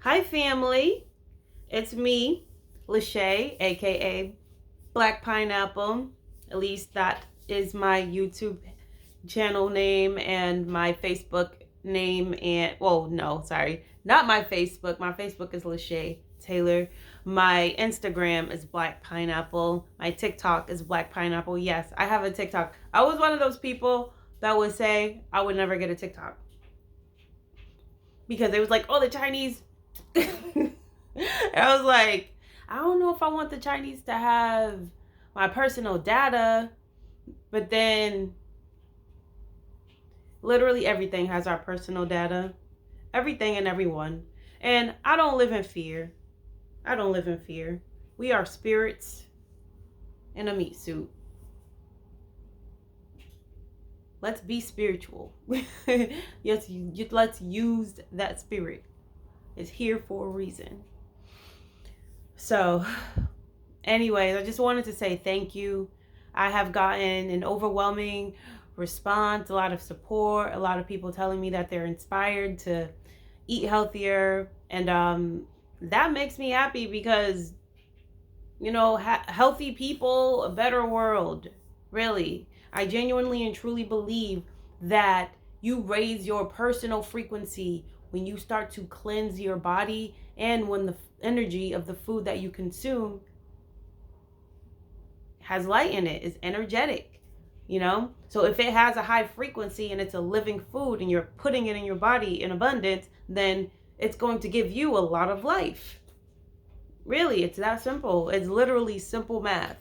Hi family, it's me, Lachey, aka Black Pineapple. At least that is my YouTube channel name and my Facebook name. And well, no, sorry, not my Facebook. My Facebook is Lachey Taylor. My Instagram is Black Pineapple. My TikTok is Black Pineapple. Yes, I have a TikTok. I was one of those people that would say I would never get a TikTok because it was like, oh, the Chinese. I was like, I don't know if I want the Chinese to have my personal data, but then literally everything has our personal data, everything and everyone. And I don't live in fear. I don't live in fear. We are spirits in a meat suit. Let's be spiritual. Yes, let's use that spirit. It's here for a reason. So, anyways, I just wanted to say thank you. I have gotten an overwhelming response, a lot of support, a lot of people telling me that they're inspired to eat healthier. And that makes me happy because, you know, healthy people, a better world. Really. I genuinely and truly believe that you raise your personal frequency when you start to cleanse your body and when the energy of the food that you consume has light in it, is energetic, you know? So if it has a high frequency and it's a living food and you're putting it in your body in abundance, then it's going to give you a lot of life. Really, it's that simple. It's literally simple math.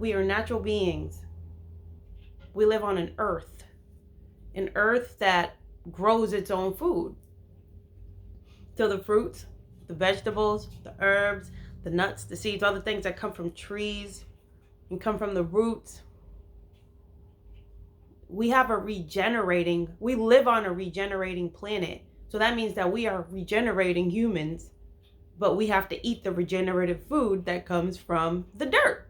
We are natural beings. We live on an earth that grows its own food. So the fruits, the vegetables, the herbs, the nuts, the seeds, all the things that come from trees and come from the roots. We live on a regenerating planet. So that means that we are regenerating humans, but we have to eat the regenerative food that comes from the dirt.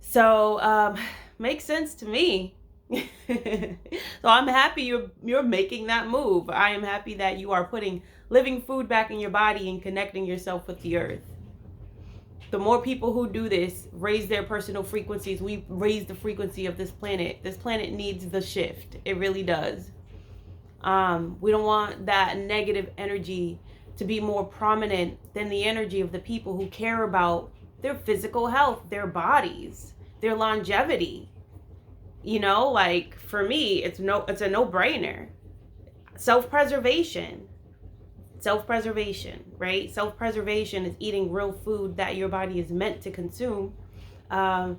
So, makes sense to me. So I'm happy you're making that move. I am happy that you are putting living food back in your body and connecting yourself with the earth. The more people who do this raise their personal frequencies, we raise the frequency of this planet. This planet needs the shift. It really does. We don't want that negative energy to be more prominent than the energy of the people who care about their physical health, their bodies, their longevity. You know, like for me, it's a no-brainer. Self-preservation, right? Self-preservation is eating real food that your body is meant to consume. I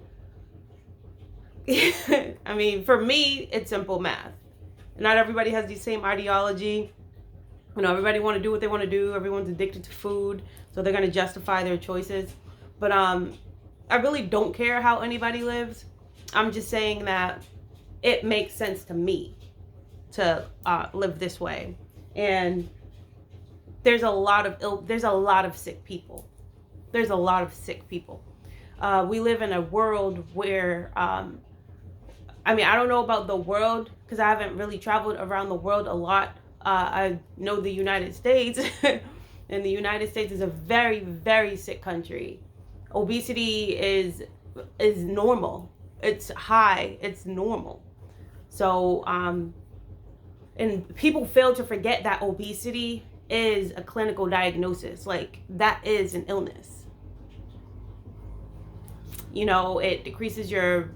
mean, for me, it's simple math. Not everybody has the same ideology. You know, everybody want to do what they want to do. Everyone's addicted to food, so they're going to justify their choices. But I really don't care how anybody lives. I'm just saying that it makes sense to me to live this way. And there's a lot of sick people. There's a lot of sick people. We live in a world where, I mean, I don't know about the world because I haven't really traveled around the world a lot. I know the United States, and the United States is a very, very sick country. Obesity is normal. It's high. It's normal. So, and people fail to forget that obesity is a clinical diagnosis. Like, that is an illness. You know, it decreases your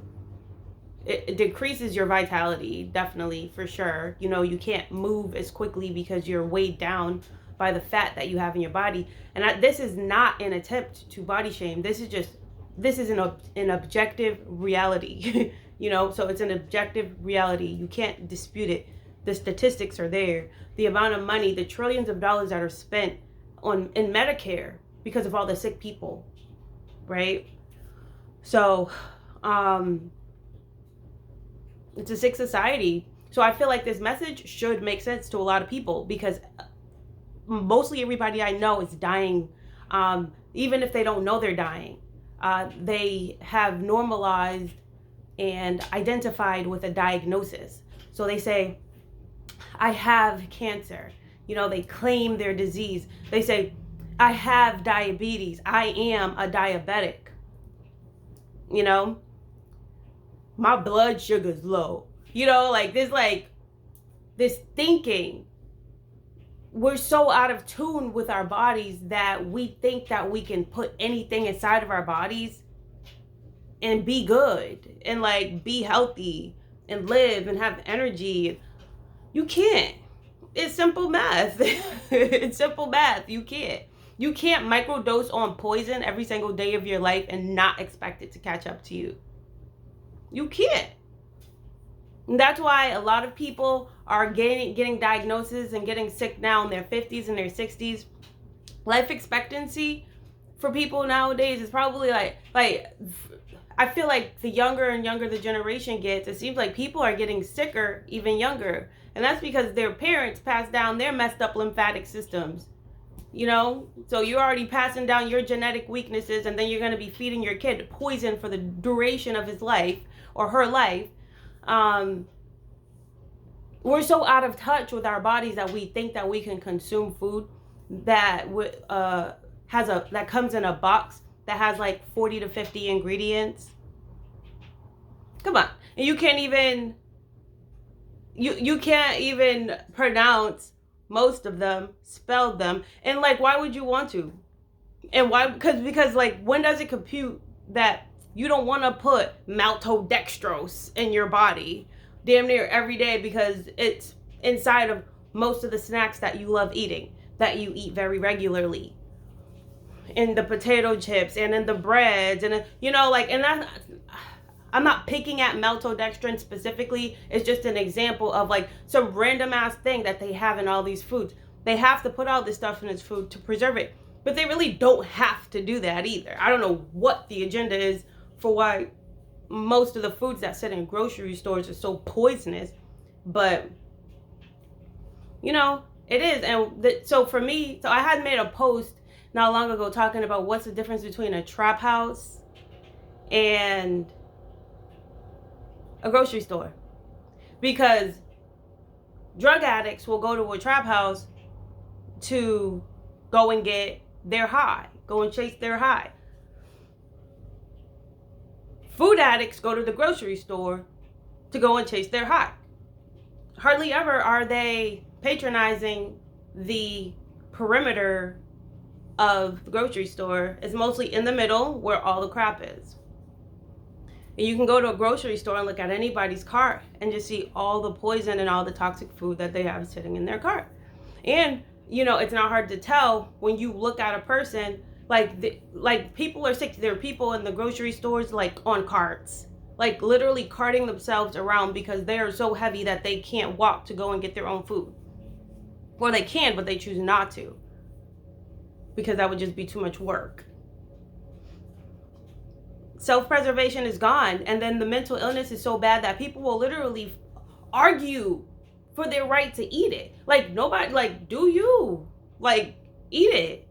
vitality, definitely, for sure. You know, you can't move as quickly because you're weighed down by the fat that you have in your body. And this is not an attempt to body shame. This is an objective reality. You know, so it's an objective reality. You can't dispute it. The statistics are there. The amount of money, the trillions of dollars that are spent in Medicare because of all the sick people, right? So, it's a sick society. So I feel like this message should make sense to a lot of people because mostly everybody I know is dying. Even if they don't know they're dying, they have normalized and identified with a diagnosis. So they say, I have cancer. they claim their disease. They say, I have diabetes. I am a diabetic. My blood sugar's low. This thinking. We're so out of tune with our bodies that we think that we can put anything inside of our bodies and be good and be healthy and live and have energy. You can't. It's simple math. It's simple math. You can't. You can't microdose on poison every single day of your life and not expect it to catch up to you. You can't. And that's why a lot of people are getting diagnoses and getting sick now in their 50s and their 60s. Life expectancy for people nowadays is probably like I feel like the younger and younger the generation gets, it seems like people are getting sicker even younger. And that's because their parents passed down their messed up lymphatic systems. So you're already passing down your genetic weaknesses, and then you're going to be feeding your kid poison for the duration of his life or her life. We're so out of touch with our bodies that we think that we can consume food that that comes in a box that has 40 to 50 ingredients. Come on. And you can't even pronounce most of them, spell them. And why would you want to? And why? Because when does it compute that you don't want to put maltodextrose in your body damn near every day because it's inside of most of the snacks that you love eating, that you eat very regularly, in the potato chips and in the breads and and that, I'm not picking at maltodextrin specifically. It's just an example of some random ass thing that they have in all these foods. They have to put all this stuff in its food to preserve it, but they really don't have to do that either. I don't know what the agenda is for why most of the foods that sit in grocery stores are so poisonous, but it is. And so for me, I had made a post not long ago talking about what's the difference between a trap house and a grocery store, because drug addicts will go to a trap house to go and get their high, go and chase their high. Food addicts go to the grocery store to go and chase their high. Hardly ever are they patronizing the perimeter of the grocery store. It's mostly in the middle where all the crap is. And you can go to a grocery store and look at anybody's cart and just see all the poison and all the toxic food that they have sitting in their cart. And it's not hard to tell when you look at a person. People are sick. There are people in the grocery stores on carts, literally carting themselves around because they are so heavy that they can't walk to go and get their own food. Or they can, but they choose not to, because that would just be too much work. Self-preservation is gone, and then the mental illness is so bad that people will literally argue for their right to eat it. Nobody, do you? Eat it.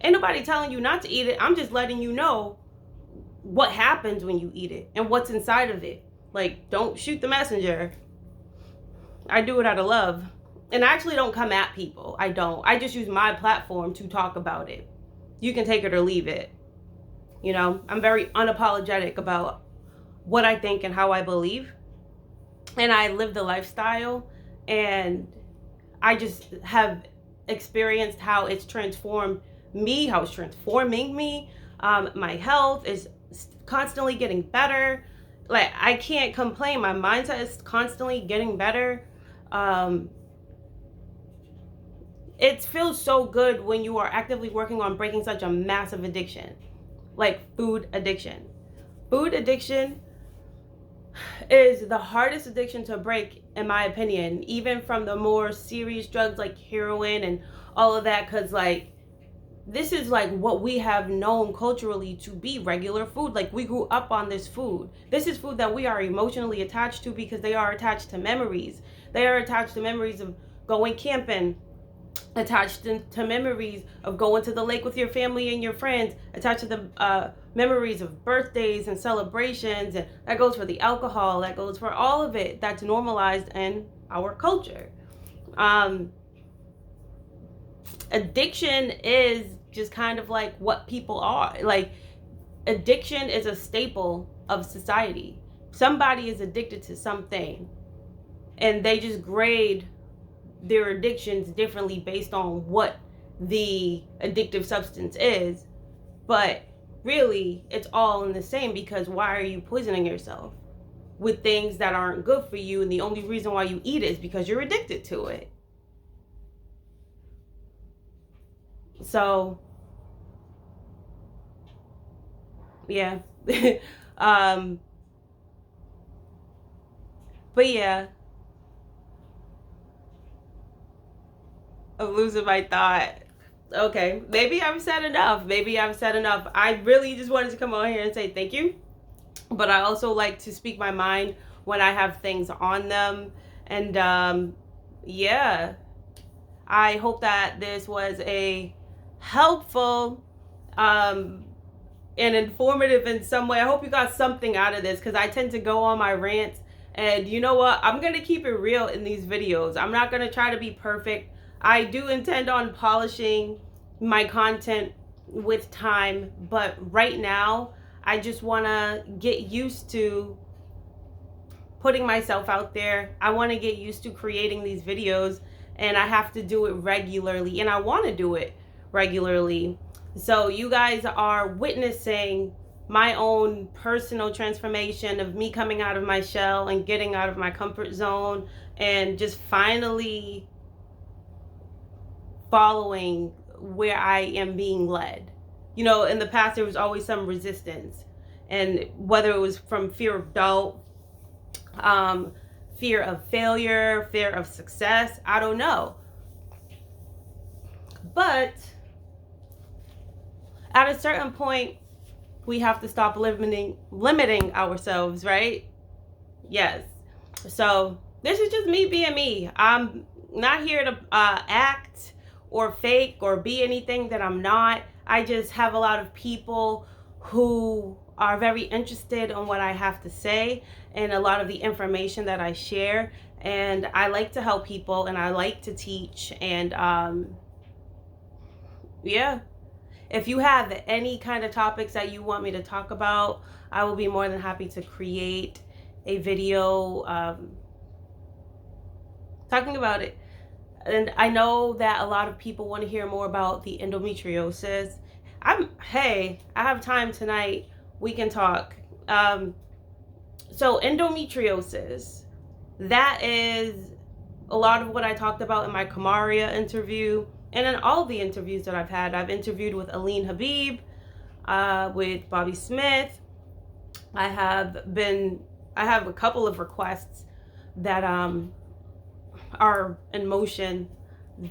Ain't nobody telling you not to eat it. I'm just letting you know what happens when you eat it and what's inside of it. Don't shoot the messenger. I do it out of love. And I actually don't come at people. I don't. I just use my platform to talk about it. You can take it or leave it. I'm very unapologetic about what I think and how I believe. And I live the lifestyle. And I just have experienced how it's transformed me, how it's transforming me. My health is constantly getting better. I can't complain. My mindset is constantly getting better. It feels so good when you are actively working on breaking such a massive addiction, like food addiction. Food addiction is the hardest addiction to break, in my opinion, even from the more serious drugs like heroin and all of that, because this is what we have known culturally to be regular food. We grew up on this food. This is food that we are emotionally attached to because they are attached to memories. They are attached to memories of going camping, attached to memories of going to the lake with your family and your friends, attached to the memories of birthdays and celebrations. And that goes for the alcohol, that goes for all of it that's normalized in our culture. addiction is just kind of like what people are. Like, addiction is a staple of society. Somebody is addicted to something, and they just grade their addictions differently based on what the addictive substance is. But really, it's all in the same, because why are you poisoning yourself with things that aren't good for you? And the only reason why you eat it is because you're addicted to it. So, yeah. But yeah, I'm losing my thought. Okay, maybe I've said enough. I really just wanted to come on here and say thank you. But I also like to speak my mind when I have things on them. And yeah, I hope that this was a helpful and informative in some way. I hope you got something out of this, because I tend to go on my rants. And you know what? I'm going to keep it real in these videos. I'm not going to try to be perfect. I do intend on polishing my content with time, but right now I just want to get used to putting myself out there. I want to get used to creating these videos, and I have to do it regularly, and I want to do it regularly. So you guys are witnessing my own personal transformation of me coming out of my shell and getting out of my comfort zone, and just finally following where I am being led. You know, in the past there was always some resistance, and whether it was from fear of doubt, fear of failure, fear of success, I don't know. But at a certain point, we have to stop limiting ourselves, right? Yes. So this is just me being me. I'm not here to act or fake or be anything that I'm not. I just have a lot of people who are very interested in what I have to say and a lot of the information that I share. And I like to help people, and I like to teach. And yeah, if you have any kind of topics that you want me to talk about, I will be more than happy to create a video talking about it. And I know that a lot of people want to hear more about the endometriosis. Hey, I have time tonight. We can talk. So endometriosis, that is a lot of what I talked about in my Kamaria interview, and in all the interviews that I've had. I've interviewed with Aline Habib, with Bobby Smith. I have a couple of requests that are in motion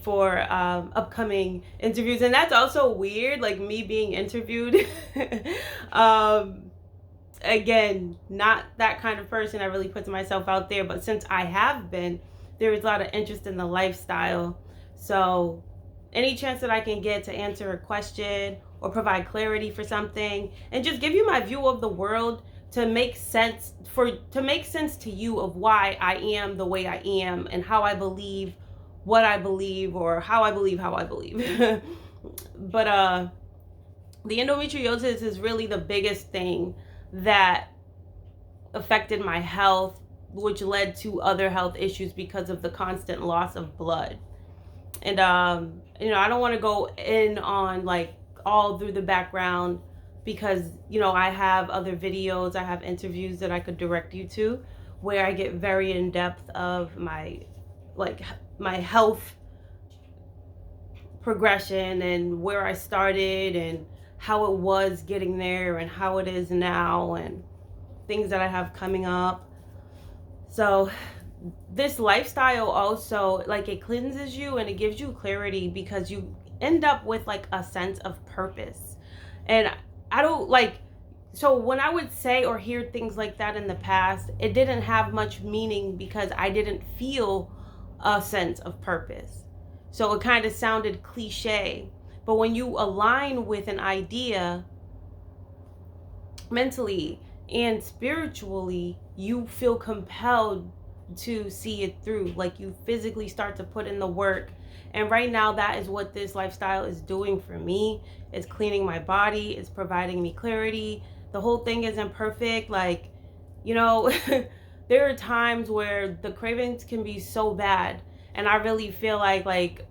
for upcoming interviews, and that's also weird, like me being interviewed. Again, not that kind of person that really puts myself out there, but since I have been, there is a lot of interest in the lifestyle. So any chance that I can get to answer a question or provide clarity for something and just give you my view of the world to make sense to you of why I am the way I am and how I believe what I believe, or how I believe how I believe. But the endometriosis is really the biggest thing that affected my health, which led to other health issues because of the constant loss of blood. And you know, I don't want to go in on like all through the background, because you know, I have other videos, I have interviews that I could direct you to where I get very in depth of my health progression and where I started and how it was getting there and how it is now and things that I have coming up. So this lifestyle also, like, it cleanses you and it gives you clarity, because you end up with like a sense of purpose. And I don't like, so when I would say or hear things like that in the past, it didn't have much meaning because I didn't feel a sense of purpose. So it kind of sounded cliche. But when you align with an idea mentally and spiritually, you feel compelled to see it through. Like, you physically start to put in the work And right now, that is what this lifestyle is doing for me. It's cleaning my body. It's providing me clarity. The whole thing isn't perfect. Like, you know, there are times where the cravings can be so bad. And I really feel like,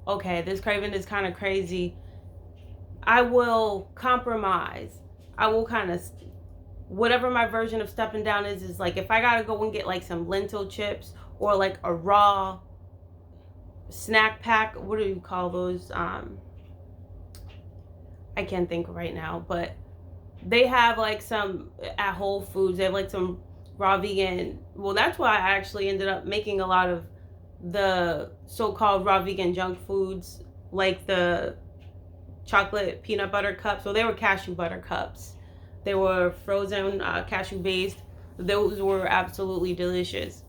okay, this craving is kind of crazy. I will compromise. I will kind of, whatever my version of stepping down is like, if I gotta go and get like some lentil chips or like a raw snack pack, what do you call those? I can't think right now, but they have like some at Whole Foods. They have like some raw vegan. Well, that's why I actually ended up making a lot of the so-called raw vegan junk foods, like the chocolate peanut butter cups. So they were cashew butter cups. They were frozen cashew based. Those were absolutely delicious.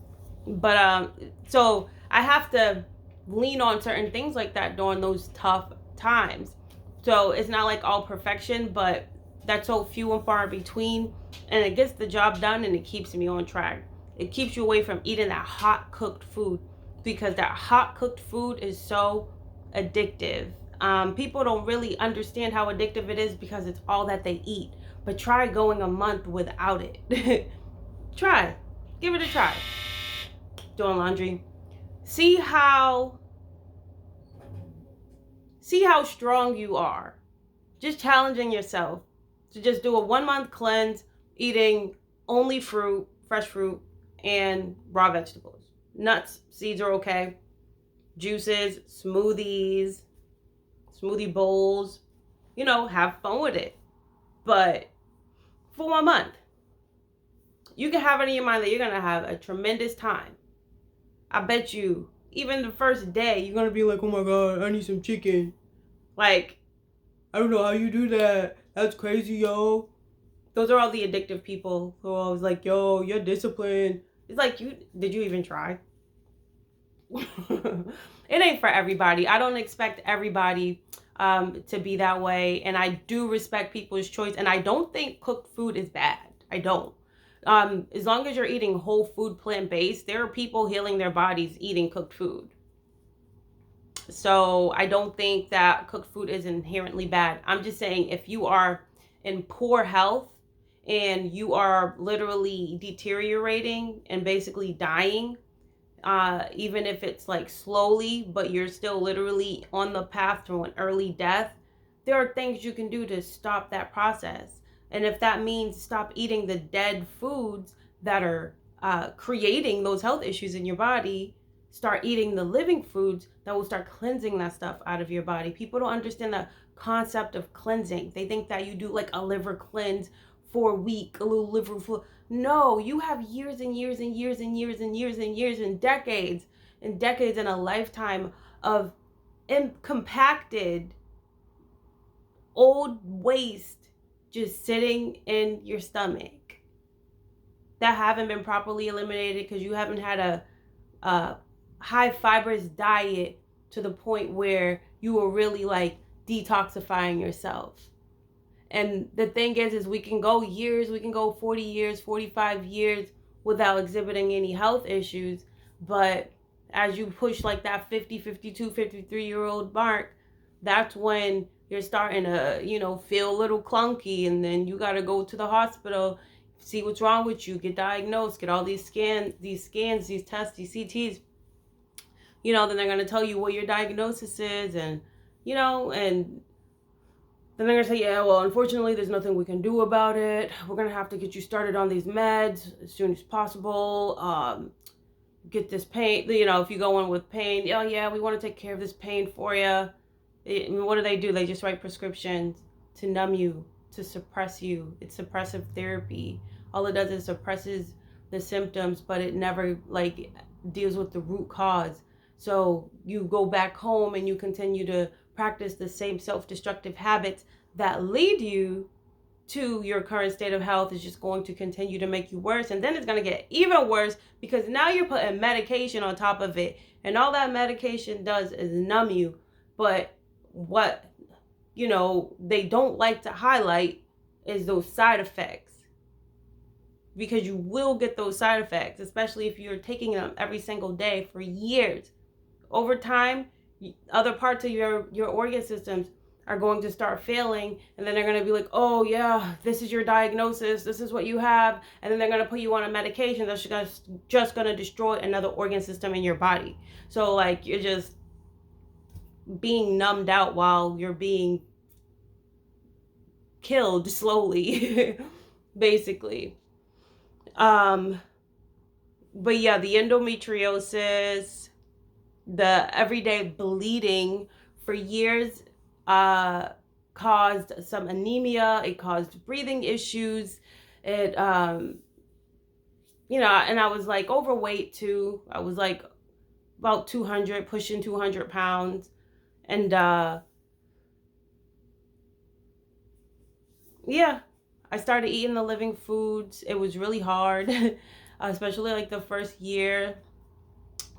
But so I have to lean on certain things like that during those tough times. So it's not like all perfection, but that's so few and far between, and it gets the job done, and it keeps me on track. It keeps you away from eating that hot cooked food, because that hot cooked food is so addictive. People don't really understand how addictive it is because it's all that they eat. But try going a month without it. Try. Give it a try. Doing laundry. See how strong you are. Just challenging yourself to just do a 1 month cleanse, eating only fruit, fresh fruit, and raw vegetables. Nuts, seeds are okay. Juices, smoothies, smoothie bowls, you know, have fun with it. But for 1 month, you can have it in your mind that you're going to have a tremendous time. I bet you, even the first day, you're going to be like, oh my God, I need some chicken. Like, I don't know how you do that. That's crazy, yo. Those are all the addictive people who are always like, yo, you're disciplined. It's like, did you even try? It ain't for everybody. I don't expect everybody to be that way. And I do respect people's choice. And I don't think cooked food is bad. I don't. As long as you're eating whole food, plant-based, there are people healing their bodies eating cooked food. So I don't think that cooked food is inherently bad. I'm just saying, if you are in poor health and you are literally deteriorating and basically dying, even if it's like slowly, but you're still literally on the path to an early death, there are things you can do to stop that process. And if that means stop eating the dead foods that are creating those health issues in your body, start eating the living foods that will start cleansing that stuff out of your body. People don't understand the concept of cleansing. They think that you do like a liver cleanse for a week, a little liver flu. No, you have years and years and years and years and years and years and decades and a lifetime of compacted old waste just sitting in your stomach that haven't been properly eliminated because you haven't had a high fibrous diet to the point where you are really like detoxifying yourself. And the thing is we can go years, we can go 40 years, 45 years without exhibiting any health issues. But as you push like that 50, 52, 53-year-old mark, that's when you're starting to, you know, feel a little clunky. And then you got to go to the hospital, see what's wrong with you, get diagnosed, get all these scans, these tests, these CTs. You know, then they're going to tell you what your diagnosis is. And, you know, and then they're going to say, yeah, well, unfortunately, there's nothing we can do about it. We're going to have to get you started on these meds as soon as possible. Get this pain, you know, if you go in with pain, oh, yeah, we want to take care of this pain for you. What do? They just write prescriptions to numb you, to suppress you. It's suppressive therapy. All it does is suppresses the symptoms, but it never, like, deals with the root cause. So you go back home and you continue to practice the same self-destructive habits that lead you to your current state of health. Is just going to continue to make you worse. And then it's going to get even worse because now you're putting medication on top of it. And all that medication does is numb you. But what, you know, they don't like to highlight is those side effects. Because you will get those side effects, especially if you're taking them every single day for years. Over time, other parts of your organ systems are going to start failing, and then they're going to be like, oh yeah, this is your diagnosis, this is what you have, and then they're going to put you on a medication that's just going to destroy another organ system in your body. So like you're just being numbed out while you're being killed slowly basically. But yeah, the endometriosis, the everyday bleeding for years caused some anemia. It caused breathing issues. It you know, and I was like overweight too. I was like about 200, pushing 200 pounds. And yeah, I started eating the living foods. It was really hard, especially like the first year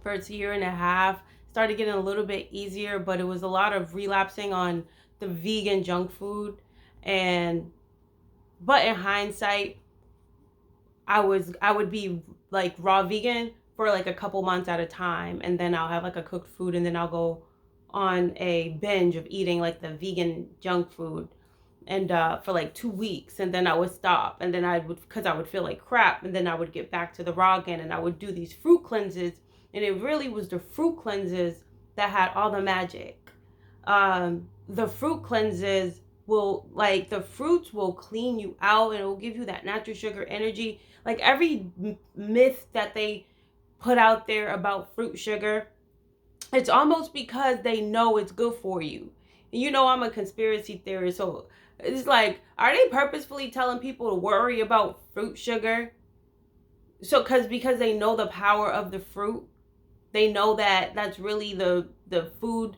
and a half. Started getting a little bit easier, but it was a lot of relapsing on the vegan junk food. And but in hindsight, I would be like raw vegan for like a couple months at a time, and then I'll have like a cooked food, and then I'll go on a binge of eating like the vegan junk food, and for like 2 weeks, and then I would stop, and then I would, because I would feel like crap, and then I would get back to the raw again, and I would do these fruit cleanses, and it really was the fruit cleanses that had all the magic. The fruit cleanses will, like, the fruits will clean you out, and it will give you that natural sugar energy. Like every myth that they put out there about fruit sugar, it's almost because they know it's good for you. And you know I'm a conspiracy theorist, so it's like, are they purposefully telling people to worry about fruit sugar? So because they know the power of the fruit, they know that that's really the food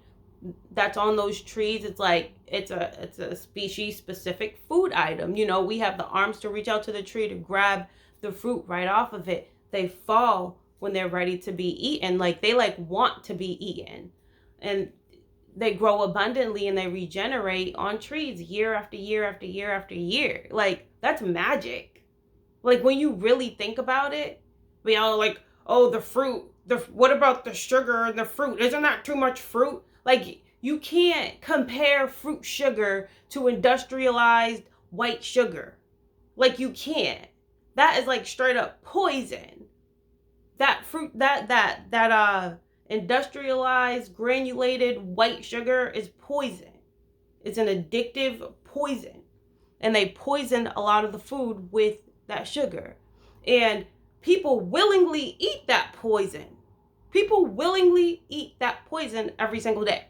that's on those trees. It's like it's a species specific food item. You know, we have the arms to reach out to the tree to grab the fruit right off of it. They fall when they're ready to be eaten. Like they like want to be eaten, and they grow abundantly and they regenerate on trees year after year after year after year. Like that's magic. Like when you really think about it, we all like, oh, the fruit, what about the sugar and the fruit? Isn't that too much fruit? Like you can't compare fruit sugar to industrialized white sugar. Like you can't. That is like straight up poison. That fruit, that industrialized granulated white sugar is poison. It's an addictive poison, and they poison a lot of the food with that sugar, and people willingly eat that poison. People willingly eat that poison every single day,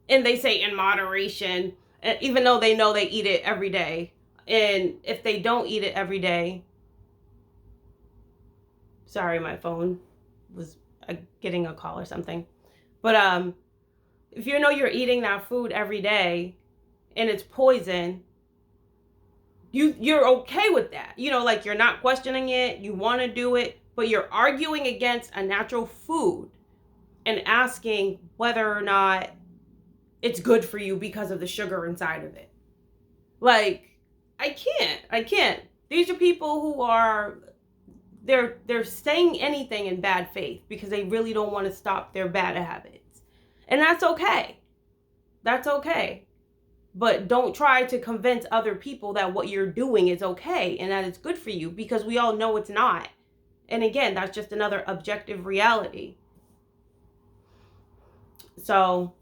and they say in moderation, even though they know they eat it every day. And if they don't eat it every day, sorry, my phone was getting a call or something. But if you know you're eating that food every day and it's poison, you're okay with that. You know, like you're not questioning it, you want to do it, but you're arguing against a natural food and asking whether or not it's good for you because of the sugar inside of it. Like, I can't. These are people who are, they're saying anything in bad faith because they really don't want to stop their bad habits. And that's okay. That's okay. But don't try to convince other people that what you're doing is okay and that it's good for you, because we all know it's not. And again, that's just another objective reality. So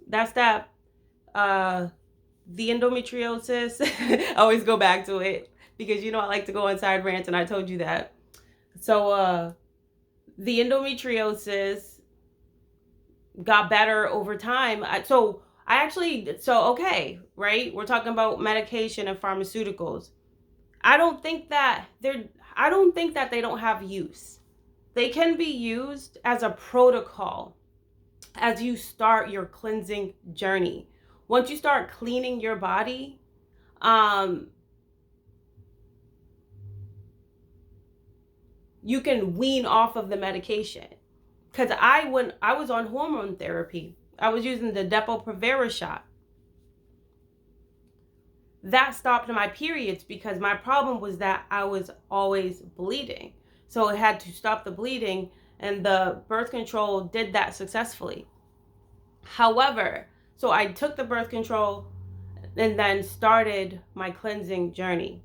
that's that. The endometriosis, I always go back to it because you know I like to go on side rants, and I told you that. So the endometriosis got better over time. Okay, right? We're talking about medication and pharmaceuticals. I don't think that they don't have use. They can be used as a protocol as you start your cleansing journey. Once you start cleaning your body, you can wean off of the medication. Because when I was on hormone therapy, I was using the Depo-Provera shot. That stopped my periods because my problem was that I was always bleeding. So it had to stop the bleeding, and the birth control did that successfully. However, so I took the birth control and then started my cleansing journey.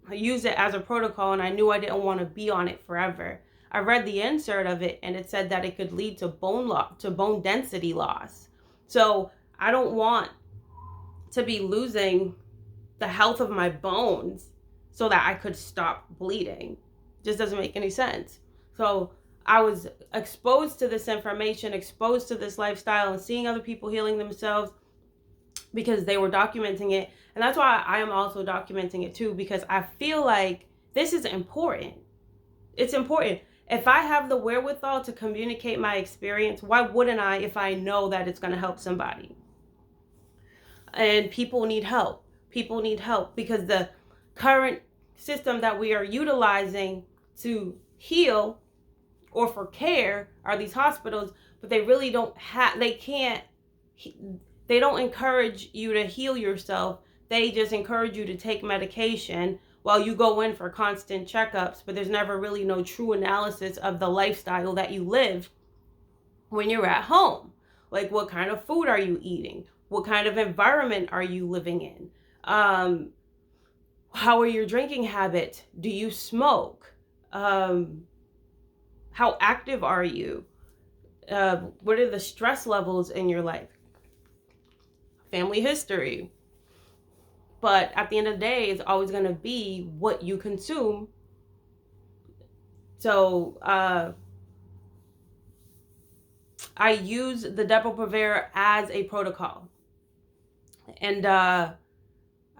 I used it as a protocol, and I knew I didn't want to be on it forever. I read the insert of it, and it said that it could lead to bone density loss. So I don't want to be losing the health of my bones so that I could stop bleeding. Just doesn't make any sense. So I was exposed to this information, exposed to this lifestyle, and seeing other people healing themselves because they were documenting it. And that's why I am also documenting it too, because I feel like this is important. It's important. If I have the wherewithal to communicate my experience, why wouldn't I if I know that it's going to help somebody? And people need help. People need help because the current system that we are utilizing to heal or for care are these hospitals, but they really don't have, they don't encourage you to heal yourself. They just encourage you to take medication while you go in for constant checkups, but there's never really no true analysis of the lifestyle that you live when you're at home. Like, what kind of food are you eating? What kind of environment are you living in? How are your drinking habits? Do you smoke? How active are you? What are the stress levels in your life? Family history. But at the end of the day, it's always going to be what you consume. So I use the Depo-Provera as a protocol. And I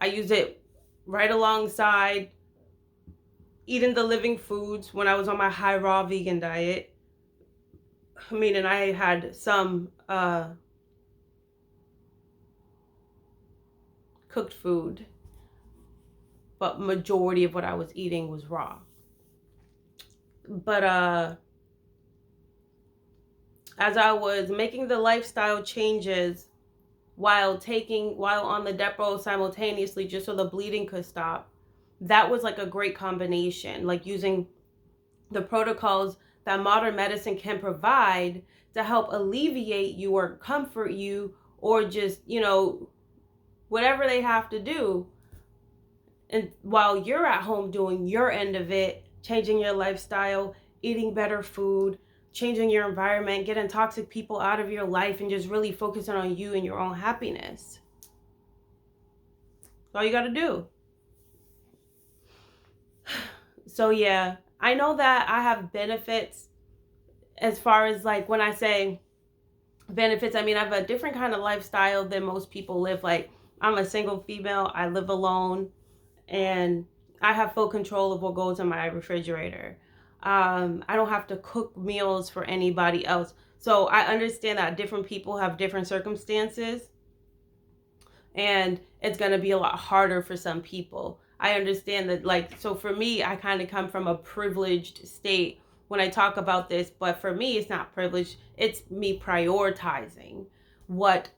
use it right alongside eating the living foods when I was on my high raw vegan diet. I mean, and I had some cooked food, but majority of what I was eating was raw. But as I was making the lifestyle changes while on the Depo simultaneously, just so the bleeding could stop, that was like a great combination, like using the protocols that modern medicine can provide to help alleviate you or comfort you, or just, whatever they have to do. And while you're at home doing your end of it, changing your lifestyle, eating better food, changing your environment, getting toxic people out of your life, and just really focusing on you and your own happiness. That's all you got to do. So yeah, I know that I have benefits. As far as, like, when I say benefits, I mean, I have a different kind of lifestyle than most people live. Like, I'm a single female, I live alone, and I have full control of what goes in my refrigerator. I don't have to cook meals for anybody else. So I understand that different people have different circumstances, and it's going to be a lot harder for some people. I understand that, like, so for me, I kind of come from a privileged state when I talk about this, but for me, it's not privilege. It's me prioritizing what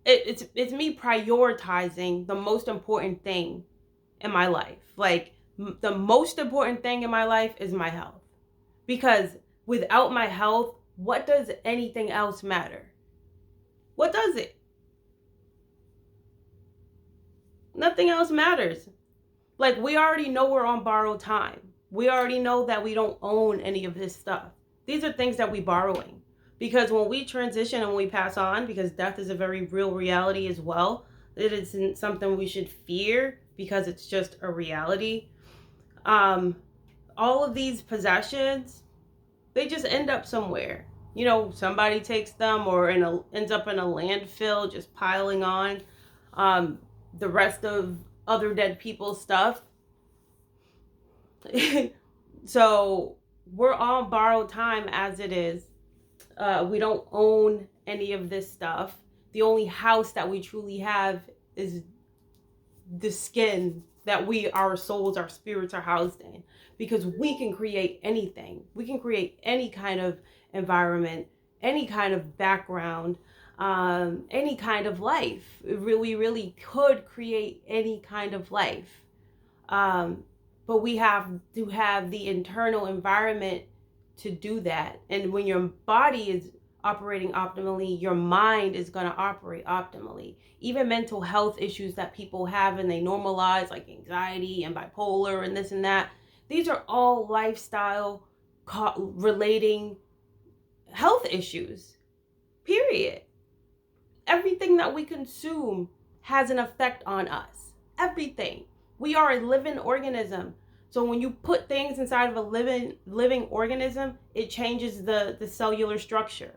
it's me prioritizing the most important thing in my life. Like, the most important thing in my life is my health, because without my health, what does anything else matter? What does it? Nothing else matters. Like, we already know we're on borrowed time. We already know that we don't own any of this stuff. These are things that we're borrowing. Because when we transition and we pass on, because death is a very real reality as well, it isn't something we should fear because it's just a reality. All of these possessions, they just end up somewhere. Somebody takes them, or ends up in a landfill, just piling on the rest of other dead people's stuff. So we're on borrowed time as it is. We don't own any of this stuff. The only house that we truly have is the skin that our souls, our spirits are housed in, because we can create anything. We can create any kind of environment, any kind of background, any kind of life. We really could create any kind of life. But we have to have the internal environment to do that. And when your body is operating optimally, your mind is going to operate optimally. Even mental health issues that people have and they normalize, like anxiety and bipolar and this and that, these are all lifestyle relating health issues, period. Everything that we consume has an effect on us. Everything. We are a living organism. So when you put things inside of a living organism, it changes the cellular structure.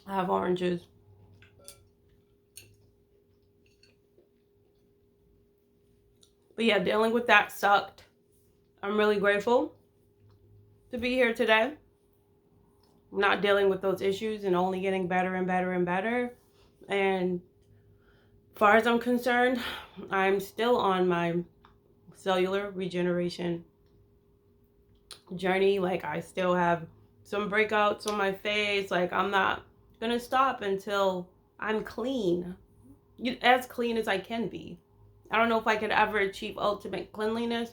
I have oranges. But yeah, dealing with that sucked. I'm really grateful to be here today. I'm not dealing with those issues and only getting better and better and better. And as far as I'm concerned, I'm still on my cellular regeneration journey. Like, I still have some breakouts on my face. Like, I'm not gonna stop until I'm clean, as clean as I can be. I don't know if I could ever achieve ultimate cleanliness,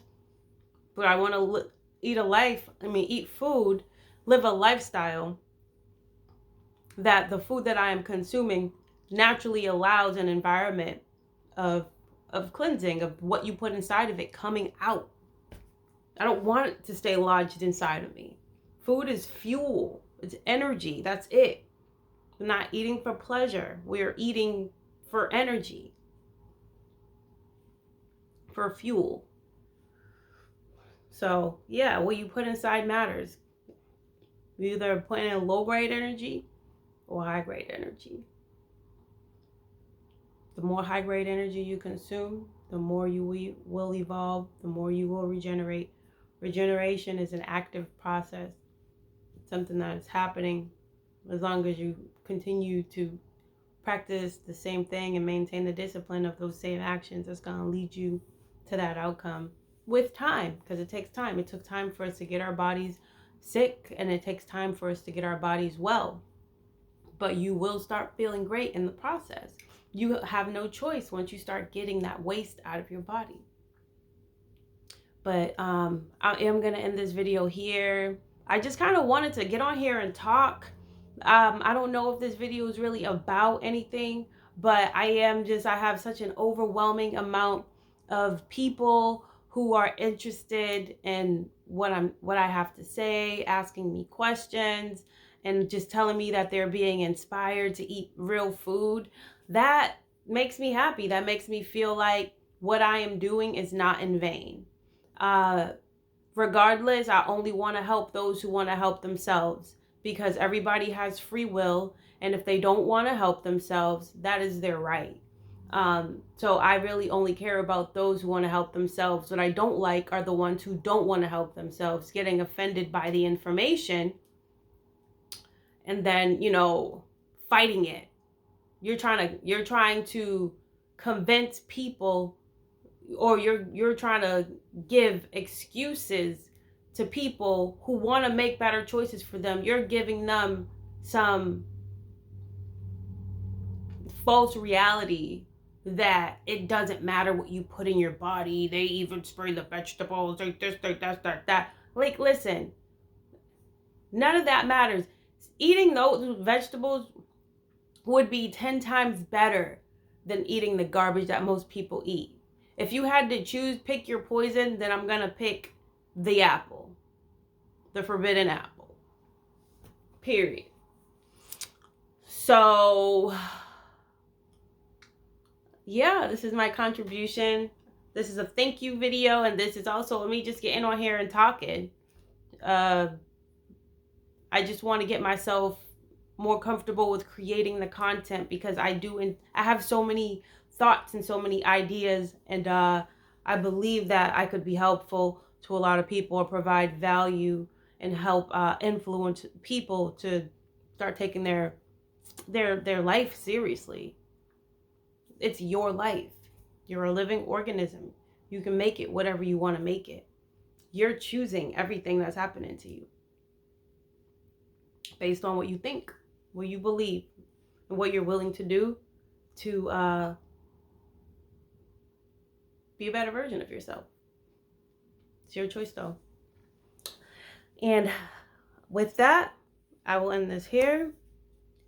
but I want to eat food, live a lifestyle that the food that I am consuming naturally allows an environment of cleansing, of what you put inside of it coming out. I don't want it to stay lodged inside of me. Food is fuel. It's energy. That's it. We're not eating for pleasure. We're eating for energy, for fuel. So yeah, what you put inside matters. You either put in low grade energy or high grade energy. The more high grade energy you consume, the more you will evolve, the more you will regenerate. Regeneration is an active process. It's something that is happening as long as you continue to practice the same thing and maintain the discipline of those same actions. That's going to lead you to that outcome with time, because it takes time. It took time for us to get our bodies sick, and it takes time for us to get our bodies well. But you will start feeling great in the process. You have no choice once you start getting that waste out of your body. But I am going to end this video here. I just kind of wanted to get on here and talk. I don't know if this video is really about anything, but I have such an overwhelming amount of people who are interested in what I have to say, asking me questions, and just telling me that they're being inspired to eat real food. That makes me happy. That makes me feel like what I am doing is not in vain. Regardless, I only want to help those who want to help themselves, because everybody has free will, and if they don't want to help themselves, that is their right. So I really only care about those who want to help themselves. What I don't like are the ones who don't want to help themselves, getting offended by the information and then, fighting it. You're trying to convince people, or you're trying to give excuses to people who want to make better choices for them. You're giving them some false reality that it doesn't matter what you put in your body. They even spray the vegetables, they this, they that. Like, listen, none of that matters. Eating those vegetables would be 10 times better than eating the garbage that most people eat. If you had to pick your poison, then I'm going to pick the apple. The forbidden apple. Period. So, yeah, this is my contribution. This is a thank you video, and this is also me just getting on here and talking. I just want to get myself more comfortable with creating the content, because I have so many thoughts and so many ideas, and I believe that I could be helpful to a lot of people, or provide value and help influence people to start taking their life seriously. It's your life. You're a living organism. You can make it whatever you want to make it. You're choosing everything that's happening to you based on what you think, what you believe. and what you're willing to do to be a better version of yourself. It's your choice though. And with that, I will end this here.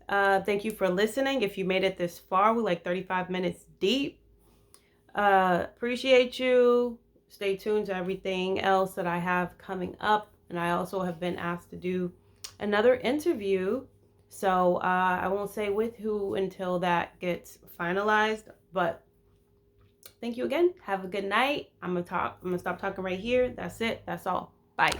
Thank you for listening. If you made it this far, we're like 35 minutes deep. Appreciate you. Stay tuned to everything else that I have coming up. And I also have been asked to do another interview. So I won't say with who until that gets finalized. But thank you again. Have a good night. I'm gonna stop talking right here. That's it. That's all. Bye.